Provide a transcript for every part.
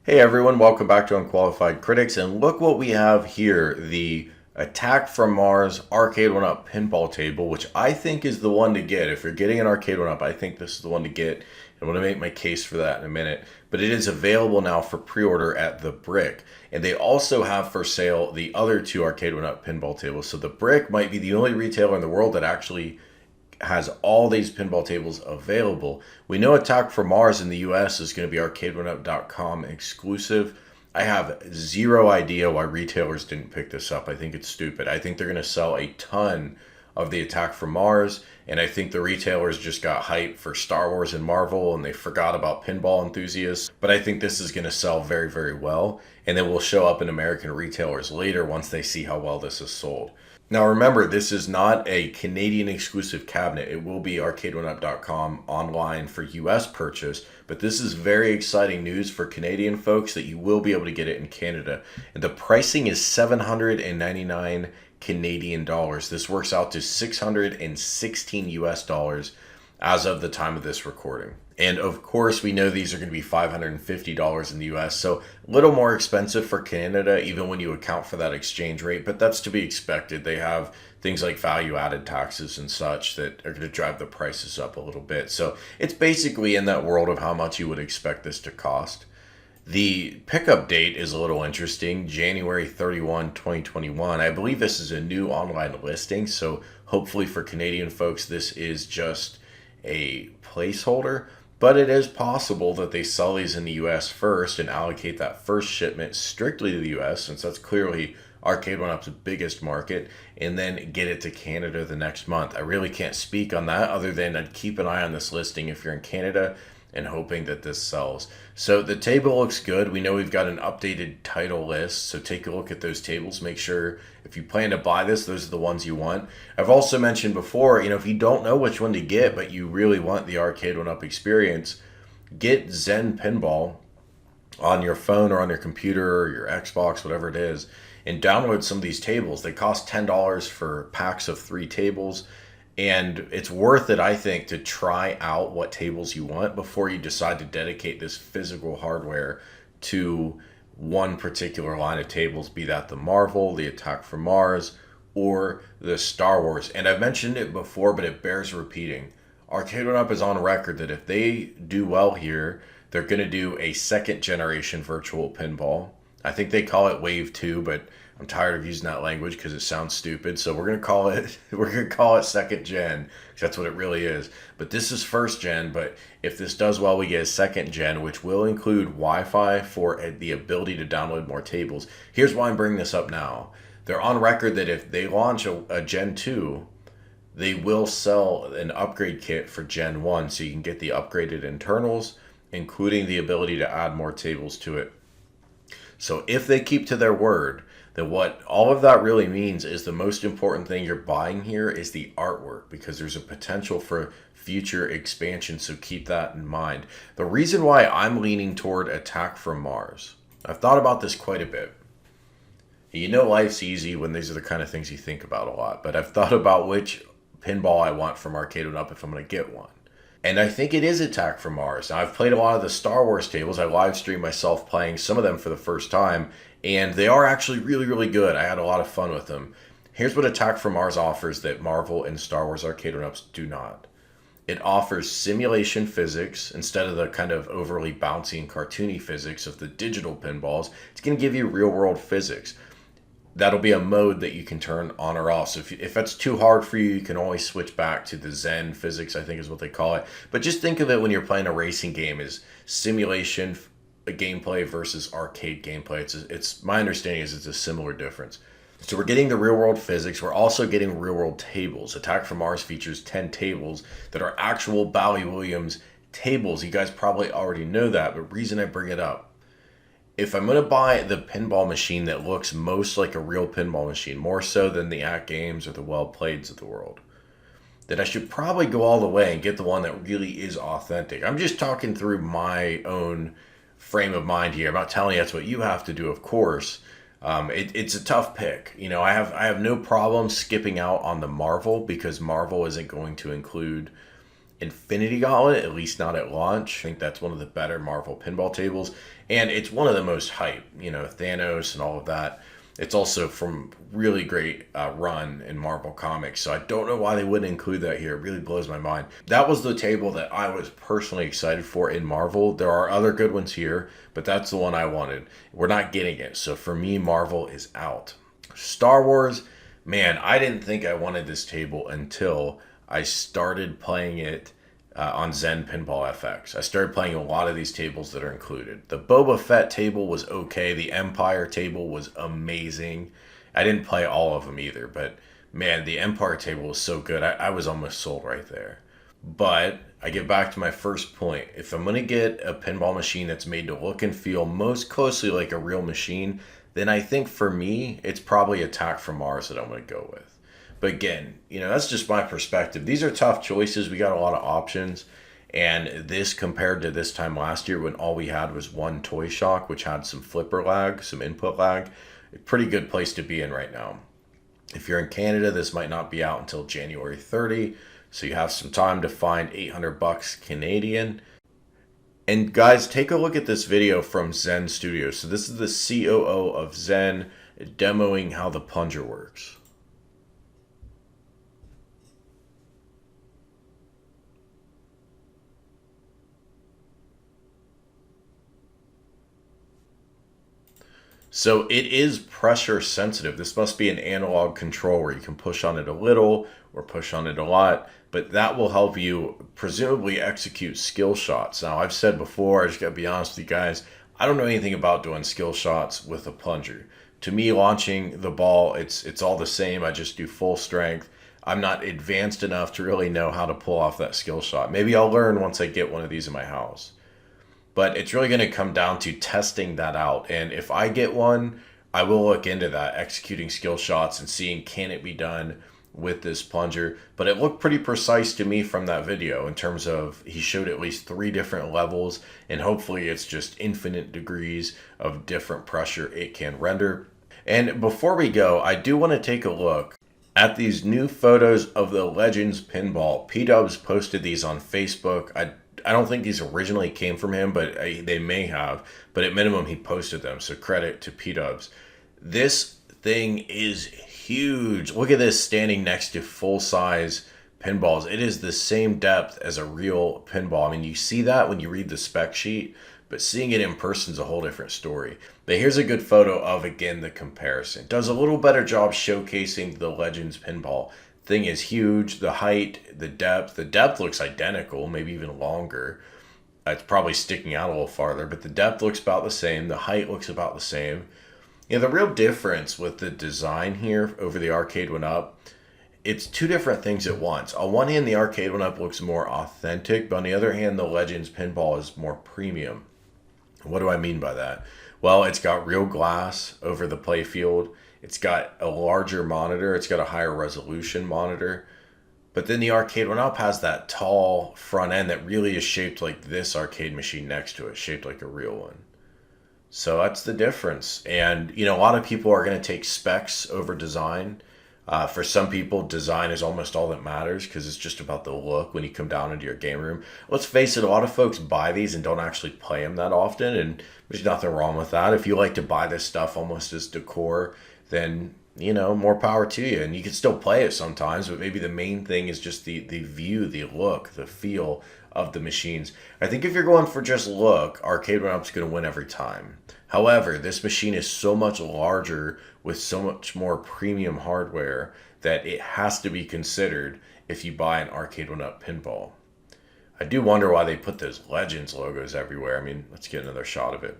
Hey everyone, welcome back to Unqualified Critics, and look what we have here, the Attack from Mars Arcade1up Pinball Table, which I think is the one to get. If you're getting an Arcade1up, I think this is the one to get. I'm going to make my case for that in a minute, but it is available now for pre-order at The Brick, and they also have for sale the other two Arcade1up Pinball tables. So The Brick might be the only retailer in the world that actually has all these pinball tables available. We know Attack from Mars in the US is going to be Arcade1up.com exclusive. I have zero idea why retailers didn't pick this up. I think it's stupid. I think they're going to sell a ton of the Attack from Mars, and I think the retailers just got hyped for Star Wars and Marvel and they forgot about pinball enthusiasts. But I think this is going to sell very, very well, and then will show up in American retailers later once they see how well this is sold. Now remember, this is not a Canadian exclusive cabinet. It will be Arcade1up.com online for US purchase, but this is very exciting news for Canadian folks that you will be able to get it in Canada. And the pricing is 799 Canadian dollars. This works out to 616 US dollars as of the time of this recording. And of course, we know these are going to be $550 in the US, so a little more expensive for Canada, even when you account for that exchange rate, but that's to be expected. They have things like value-added taxes and such that are going to drive the prices up a little bit. So it's basically in that world of how much you would expect this to cost. The pickup date is a little interesting, January 31, 2021. I believe this is a new online listing, so hopefully for Canadian folks, this is just a placeholder. But it is possible that they sell these in the US first and allocate that first shipment strictly to the US, since that's clearly Arcade1up's biggest market, and then get it to Canada the next month. I really can't speak on that other than I'd keep an eye on this listing if you're in Canada and hoping that this sells. So the table looks good. We know we've got an updated title list, so take a look at those tables. Make sure if you plan to buy this, those are the ones you want. I've also mentioned before, if you don't know which one to get, but you really want the Arcade1up experience, get Zen Pinball on your phone or on your computer or your Xbox, whatever it is, and download some of these tables. They cost $10 for packs of 3 tables. And it's worth it, I think, to try out what tables you want before you decide to dedicate this physical hardware to one particular line of tables, be that the Marvel, the Attack from Mars, or the Star Wars. And I've mentioned it before, but it bears repeating. Arcade1up is on record that if they do well here, they're going to do a second generation virtual pinball. I think they call it Wave 2, but I'm tired of using that language because it sounds stupid. So we're gonna call it second gen, because that's what it really is. But this is first gen. But if this does well, we get a second gen, which will include Wi-Fi for the ability to download more tables. Here's why I'm bringing this up now. They're on record that if they launch a Gen 2, they will sell an upgrade kit for Gen 1, so you can get the upgraded internals, including the ability to add more tables to it. So if they keep to their word, then what all of that really means is the most important thing you're buying here is the artwork, because there's a potential for future expansion, so keep that in mind. The reason why I'm leaning toward Attack from Mars, I've thought about this quite a bit. Life's easy when these are the kind of things you think about a lot, but I've thought about which pinball I want from Arcade1up if I'm going to get one. And I think it is Attack from Mars. Now, I've played a lot of the Star Wars tables. I live streamed myself playing some of them for the first time, and they are actually really, really good. I had a lot of fun with them. Here's what Attack from Mars offers that Marvel and Star Wars Arcade1ups do not. It offers simulation physics instead of the kind of overly bouncy and cartoony physics of the digital pinballs. It's going to give you real-world physics. That'll be a mode that you can turn on or off. So if that's too hard for you, you can always switch back to the Zen physics, I think is what they call it. But just think of it when you're playing a racing game as simulation gameplay versus arcade gameplay. It's my understanding is it's a similar difference. So we're getting the real world physics. We're also getting real world tables. Attack from Mars features 10 tables that are actual Bally Williams tables. You guys probably already know that, but reason I bring it up, if I'm going to buy the pinball machine that looks most like a real pinball machine, more so than the At Games or the Well Playeds of the world, then I should probably go all the way and get the one that really is authentic. I'm just talking through my own frame of mind here. I'm not telling you that's what you have to do, of course. It's a tough pick. I have no problem skipping out on the Marvel, because Marvel isn't going to include Infinity Gauntlet, at least not at launch. I think that's one of the better Marvel pinball tables, and it's one of the most hype, Thanos and all of that. It's also from really great run in Marvel Comics, so I don't know why they wouldn't include that here. It really blows my mind. That was the table that I was personally excited for in Marvel. There are other good ones here, but that's the one I wanted. We're not getting it, so for me, Marvel is out. Star Wars, man, I didn't think I wanted this table until I started playing it on Zen Pinball FX. I started playing a lot of these tables that are included. The Boba Fett table was okay. The Empire table was amazing. I didn't play all of them either, but man, the Empire table was so good. I was almost sold right there. But I get back to my first point. If I'm going to get a pinball machine that's made to look and feel most closely like a real machine, then I think for me, it's probably Attack from Mars that I'm going to go with. But again, that's just my perspective. These are tough choices. We got a lot of options. And this compared to this time last year when all we had was one Toy Shock, which had some flipper lag, some input lag, a pretty good place to be in right now. If you're in Canada, this might not be out until January 30. So you have some time to find $800 Canadian. And guys, take a look at this video from Zen Studios. So this is the COO of Zen demoing how the plunger works. So it is pressure sensitive. This must be an analog control where you can push on it a little or push on it a lot, but that will help you presumably execute skill shots. Now, I've said before, I just gotta be honest with you guys, I don't know anything about doing skill shots with a plunger. To me, launching the ball, it's all the same. I just do full strength. I'm not advanced enough to really know how to pull off that skill shot. Maybe I'll learn once I get one of these in my house. But it's really going to come down to testing that out. And if I get one, I will look into that, executing skill shots and seeing can it be done with this plunger. But it looked pretty precise to me from that video in terms of he showed at least 3 different levels, and hopefully it's just infinite degrees of different pressure it can render. And before we go, I do want to take a look at these new photos of the Legends Pinball. P-Dubs posted these on Facebook. I don't think these originally came from him, but they may have. But at minimum, he posted them. So credit to P-Dubs. This thing is huge. Look at this standing next to full-size pinballs. It is the same depth as a real pinball. I mean, you see that when you read the spec sheet, but seeing it in person is a whole different story. But here's a good photo of, again, the comparison. Does a little better job showcasing the Legends Pinball. Thing is huge. The height, the depth looks identical, maybe even longer. It's probably sticking out a little farther, but the depth looks about the same. The height looks about the same. The real difference with the design here over the Arcade1up, it's 2 different things at once. On one hand, the Arcade1up looks more authentic, but on the other hand, the Legends Pinball is more premium. What do I mean by that? Well, it's got real glass over the playfield. It's got a larger monitor. It's got a higher resolution monitor. But then the Arcade1up has that tall front end that really is shaped like this arcade machine next to it, shaped like a real one. So that's the difference. And, a lot of people are going to take specs over design. For some people, design is almost all that matters because it's just about the look when you come down into your game room. Let's face it, a lot of folks buy these and don't actually play them that often, and there's nothing wrong with that. If you like to buy this stuff almost as decor, then, more power to you. And you can still play it sometimes, but maybe the main thing is just the view, the look, the feel of the machines. I think if you're going for just look, Arcade1up's going to win every time. However, this machine is so much larger with so much more premium hardware that it has to be considered if you buy an Arcade1up pinball. I do wonder why they put those Legends logos everywhere. I mean, let's get another shot of it.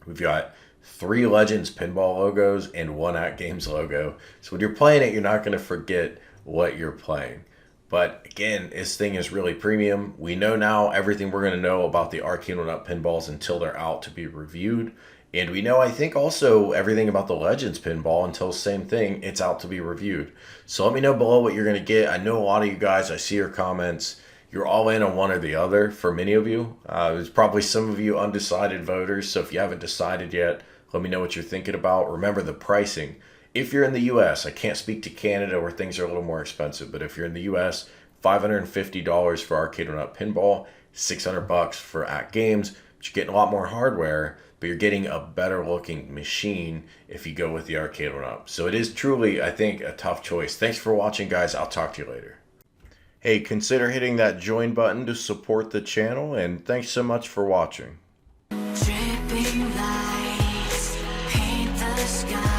We've got 3 Legends pinball logos and 1 At Games logo. So when you're playing it, you're not going to forget what you're playing. But again, this thing is really premium. We know now everything we're going to know about the Arcade1up pinballs until they're out to be reviewed. And we know, I think, also everything about the Legends pinball until same thing, it's out to be reviewed. So let me know below what you're going to get. I know a lot of you guys, I see your comments. You're all in on one or the other for many of you. There's probably some of you undecided voters. So if you haven't decided yet, let me know what you're thinking about. Remember the pricing. If you're in the US, I can't speak to Canada where things are a little more expensive, but if you're in the US, $550 for Arcade1up Pinball, $600 for At Games. But you're getting a lot more hardware, but you're getting a better looking machine if you go with the Arcade1up. So it is truly, I think, a tough choice. Thanks for watching, guys. I'll talk to you later. Hey, consider hitting that join button to support the channel, and thanks so much for watching. Dripping lights paint the sky.